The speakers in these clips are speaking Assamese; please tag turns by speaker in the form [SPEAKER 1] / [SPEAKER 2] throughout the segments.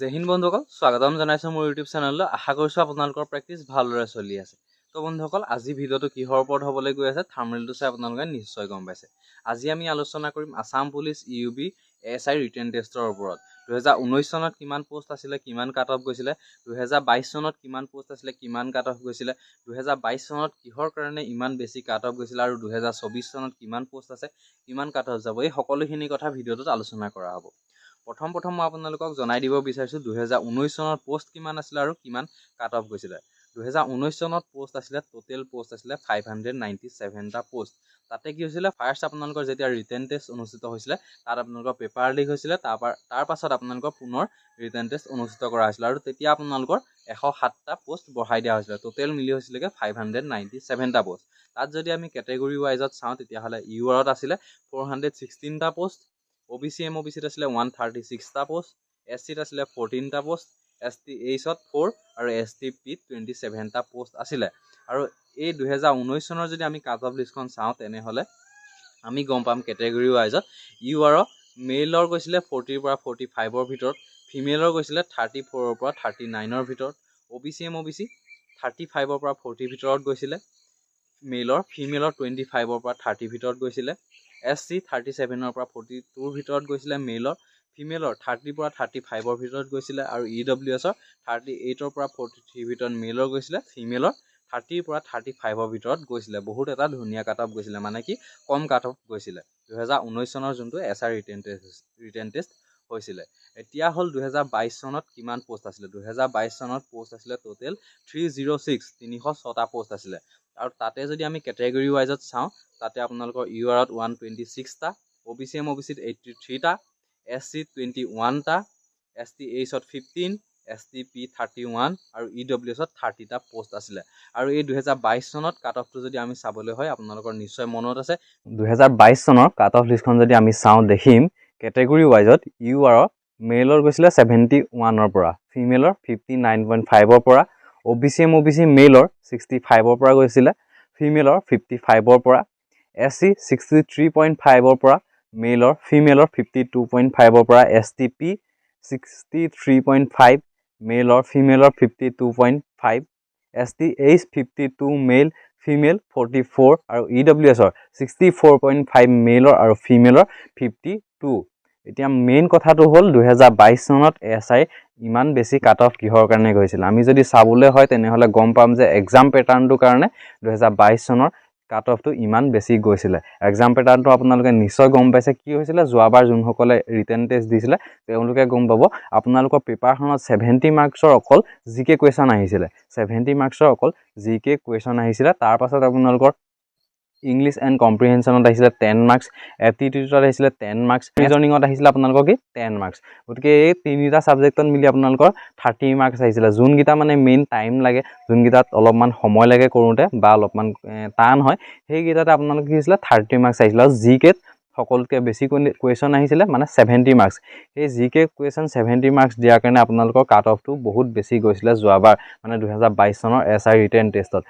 [SPEAKER 1] জয় হিন্দ বন্ধুসকল, স্বাগতম জনাইছোঁ মোৰ ইউটিউব চেনেললৈ। আশা কৰিছোঁ আপোনালোকৰ প্ৰেক্টিচ ভালদৰে চলি আছে। তো বন্ধুসকল, আজি ভিডিঅ'টো কিহৰ ওপৰত হ'বলৈ গৈ আছে থাম্বনেইলটো চাই আপোনালোকে নিশ্চয় গম পাইছে। আজি আমি আলোচনা কৰিম Assam police UB SI written টেষ্টৰ ওপৰত। 2019 চনত কিমান পোষ্ট আছিলে, কিমান কাট অফ গৈছিলে, 2022 চনত কিমান পোষ্ট আছিলে, কিমান কাট অফ গৈছিলে, 2022 চনত কিহৰ কাৰণে ইমান বেছি কাট অফ গৈছিলে আৰু 2024 চনত কিমান পোষ্ট আছে, কিমান কাট অফ যাব, এই সকলোখিনি কথা ভিডিঅ'টোত আলোচনা কৰা হ'ব। প্ৰথম মই আপোনালোকক জনাই দিব বিচাৰিছোঁ 2019 চনৰ পোষ্ট কিমান আছিলে আৰু কিমান কাট অফ গৈছিলে। 2019 চনত পোষ্ট আছিলে, টোটেল পোষ্ট আছিলে 597টা পোষ্ট। তাতে কি হৈছিলে, ফাৰ্ষ্ট আপোনালোকৰ যেতিয়া ৰিটেন টেষ্ট অনুষ্ঠিত হৈছিলে তাত আপোনালোকৰ পেপাৰ লিক হৈছিলে, তাৰ পাছত আপোনালোকৰ পুনৰ ৰিটেন টেষ্ট অনুষ্ঠিত কৰা হৈছিলে আৰু তেতিয়া আপোনালোকৰ 107টা পোষ্ট বঢ়াই দিয়া হৈছিলে। টোটেল মিলি হৈছিলেগে 597টা পোষ্ট। তাত যদি আমি কেটেগৰী ৱাইজত চাওঁ তেতিয়াহ'লে URত আছিলে 416টা পোষ্ট, OBC MOBCত আছিলে 136টা পোষ্ট, SCত আছিলে 14টা পোষ্ট, ST Hত 4 আৰু ST Pত 27টা পোষ্ট আছিলে। আৰু এই 2019 চনৰ যদি আমি কাট অফ লিষ্টখন চাওঁ তেনেহ'লে আমি গম পাম কেটেগৰী ৱাইজত UR মেইলৰ গৈছিলে 40ৰ পৰা 45ৰ ভিতৰত, ফিমেলৰ গৈছিলে 34ৰ পৰা 39ৰ ভিতৰত, OBC MOBC 35ৰ পৰা 40ৰ ভিতৰত গৈছিলে মেইলৰ, ফিমেলৰ 25ৰ পৰা 30ৰ ভিতৰত গৈছিলে, SC 37ৰ পৰা 42ৰ ভিতৰত গৈছিলে মেইলৰ, ফিমেলৰ 30ৰ পৰা 35ৰ ভিতৰত গৈছিলে আৰু EWSৰ 38ৰ পৰা 43ৰ ভিতৰত মেইলৰ গৈছিলে, ফিমেলৰ 30ৰ পৰা 35ৰ ভিতৰত গৈছিলে। বহুত এটা ধুনীয়া কাট অফ গৈছিলে, মানে কি কম কাট অফ গৈছিলে 2019 চনৰ যোনটো SI ৰিটেন টেষ্ট হৈছিলে। এতিয়া হ'ল 2022 চনত কিমান পোষ্ট আছিলে। 2022 চনত পোষ্ট আছিলে টোটেল 306টা পোষ্ট আছিলে। আৰু তাতে যদি আমি কেটেগৰী ৱাইজত চাওঁ তাতে আপোনালোকৰ URত 126টা, OBC MOBCত 83টা, SCত 21টা, ST Hত 15, ST P 31 আৰু EWSত 30টা পোষ্ট আছিলে। আৰু এই 2022 চনত কাট অফটো যদি আমি চাবলৈ হয় আপোনালোকৰ নিশ্চয় মনত আছে 2022 চনৰ কাট অফ লিষ্টখন যদি আমি চাওঁ দেখিম কেটেগৰী ৱাইজত UR মেইলৰ গৈছিলে 71ৰ পৰা, ফিমেলৰ 59.5ৰ পৰা, OBC MOBC মেইলৰ 65ৰ পৰা গৈছিলে, ফিমেলৰ 55ৰ পৰা, SC 63.5ৰ পৰা, মেইলৰ ফিমেলৰ 52.5ৰ পৰা, STP 63.5, মেইলৰ ফিমেলৰ 52.5, ST H 52 mail, female 44 আৰু EWSৰ 64.5 মেইলৰ আৰু ফিমেলৰ 52। এতিয়া মেইন কথাটো হ'ল 2022 চনত SI ইমান বেছি কাট অফ কিহৰ কাৰণে গৈছিল। আমি যদি চাবলৈ হয় তেনেহ'লে গম পাম যে এক্সাম পেটাৰ্ণটোৰ কাৰণে 2022 চনৰ কাট অফটো ইমান বেছি গৈছিলে। এক্সাম পেটাৰ্ণটো আপোনালোকে নিশ্চয় গম পাইছে কি হৈছিলে। যোৱাবাৰ যোনসকলে ৰিটেন টেষ্ট দিছিলে তেওঁলোকে গম পাব আপোনালোকৰ পেপাৰখনত 70 মাৰ্কছৰ অকল GK কুৱেশ্যন আহিছিলে। 70 মাৰ্কছৰ অকল GK কুৱেশ্যন আহিছিলে। তাৰ পাছত আপোনালোকৰ ইংলিছ এণ্ড কম্প্ৰিহেনশ্যনত আহিছিলে 10 মাৰ্কছ, এপ্টিটিউডত আহিছিলে 10 মাৰ্কছ, ৰিজনিঙত আহিছিলে আপোনালোকৰ কি 10 মাৰ্কছ। গতিকে এই তিনিটা ছাবজেক্টত মিলি আপোনালোকৰ 30 মাৰ্কছ আহিছিলে। যোনকেইটা মানে মেইন টাইম লাগে, যোনকেইটাত অলপমান সময় লাগে কৰোঁতে বা অলপমান টান হয়, সেইকেইটাতে আপোনালোকে কি হৈছিলে 30 মাৰ্কছ আহিছিলে। আৰু GKত সকলোতকৈ বেছি কুৱেশ্যন আহিছিলে মানে 70 মাৰ্কছ। সেই GK কুৱেশ্যন 70 মাৰ্কছ দিয়াৰ কাৰণে আপোনালোকৰ কাট অফটো বহুত বেছি গৈছিলে যোৱাবাৰ মানে 2022 চনৰ SI ৰিটেন টেষ্টত।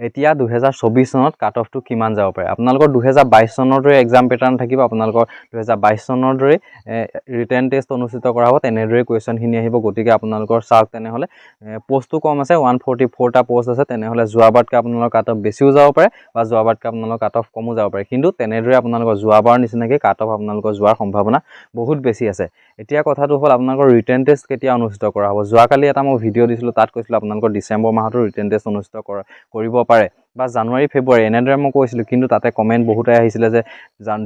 [SPEAKER 1] এতিয়া 2024 চনত কাট অফটো কিমান যাব পাৰে। আপোনালোকৰ 2022 চনৰ দৰে এক্সাম পেটাৰ্ণ থাকিব, আপোনালোকৰ 2022 চনৰ দৰে ৰিটেন টেষ্ট অনুষ্ঠিত কৰা হ'ব, তেনেদৰে কুৱেশ্যনখিনি আহিব। গতিকে আপোনালোকৰ চাওক তেনেহ'লে পোষ্টটো কম আছে, 144টা পোষ্ট আছে, তেনেহ'লে যোৱাবাৰতকৈ আপোনালোকৰ কাট অফ বেছিও যাব পাৰে বা যোৱাবাৰতকৈ আপোনালোকৰ কাট অফ কমো যাব পাৰে। কিন্তু তেনেদৰে আপোনালোকৰ যোৱাবাৰৰ নিচিনাকৈ কাট অফ আপোনালোকৰ যোৱাৰ সম্ভাৱনা বহুত বেছি আছে। এতিয়া কথাটো হ'ল আপোনালোকৰ ৰিটেন টেষ্ট কেতিয়া অনুষ্ঠিত কৰা হ'ব। যোৱাকালি এটা মই ভিডিঅ' দিছিলোঁ, তাত কৈছিলোঁ আপোনালোকৰ ডিচেম্বৰ মাহতো ৰিটেন টেষ্ট অনুষ্ঠিত কৰিব পাৰে বা জানুৱাৰী ফেব্ৰুৱাৰী এনেদৰে মই কৈছিলোঁ। কিন্তু তাতে কমেণ্ট বহুতে আহিছিলে যে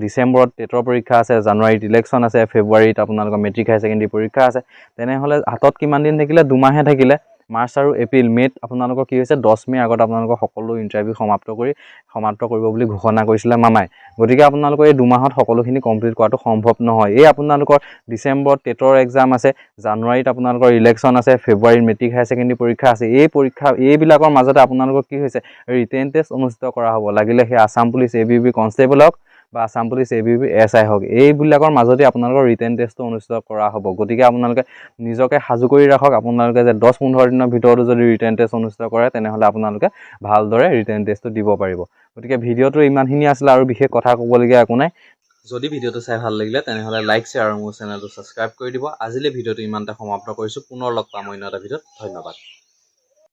[SPEAKER 1] ডিচেম্বৰত টেটৰ পৰীক্ষা আছে, জানুৱাৰীত ইলেকশ্যন আছে, ফেব্ৰুৱাৰীত আপোনালোকৰ মেট্ৰিক হায়াৰ ছেকেণ্ডেৰী পৰীক্ষা আছে। তেনেহ'লে হাতত কিমান দিন থাকিলে, 2 মাহহে থাকিলে। মাৰ্চ আৰু এপ্ৰিল, মে'ত আপোনালোকৰ কি হৈছে 10 মে' আগত আপোনালোকৰ সকলো ইণ্টাৰভিউ সমাপ্ত কৰিব বুলি ঘোষণা কৰিছিলে মামাই। গতিকে আপোনালোকৰ এই 2 মাহত সকলোখিনি কমপ্লিট কৰাটো সম্ভৱ নহয়। এই আপোনালোকৰ ডিচেম্বৰত টেটৰ এক্সাম আছে, জানুৱাৰীত আপোনালোকৰ ইলেকশ্যন আছে, ফেব্ৰুৱাৰীত মেট্ৰিক হায়াৰ ছেকেণ্ডেৰী পৰীক্ষা আছে। এইবিলাকৰ মাজতে আপোনালোকৰ কি হৈছে ৰিটেন টেষ্ট অনুষ্ঠিত কৰা হ'ব। লাগিলে সেই আছাম পুলিচ ABB কনষ্টেবল হওক বা আছাম পুলিচ ABB SI হওক, এইবিলাকৰ মাজতে আপোনালোকৰ ৰিটেন টেষ্টটো অনুষ্ঠিত কৰা হ'ব। গতিকে আপোনালোকে নিজকে সাজু কৰি ৰাখক। আপোনালোকে যে 10-15 দিনৰ ভিতৰতো যদি ৰিটেন টেষ্ট অনুষ্ঠিত কৰে তেনেহ'লে আপোনালোকে ভালদৰে ৰিটেন টেষ্টটো দিব পাৰিব। গতিকে ভিডিঅ'টো ইমানখিনি আছিলে আৰু বিশেষ কথা ক'বলগীয়া একো নাই। যদি ভিডিঅ'টো চাই ভাল লাগিলে তেনেহ'লে লাইক শ্বেয়াৰ আৰু মোৰ চেনেলটো ছাবস্ক্ৰাইব কৰি দিব। আজিলৈ ভিডিঅ'টো ইমানতে সমাপ্ত কৰিছোঁ। পুনৰ লগ পাম অন্য এটা ভিডিঅ'ত। ধন্যবাদ।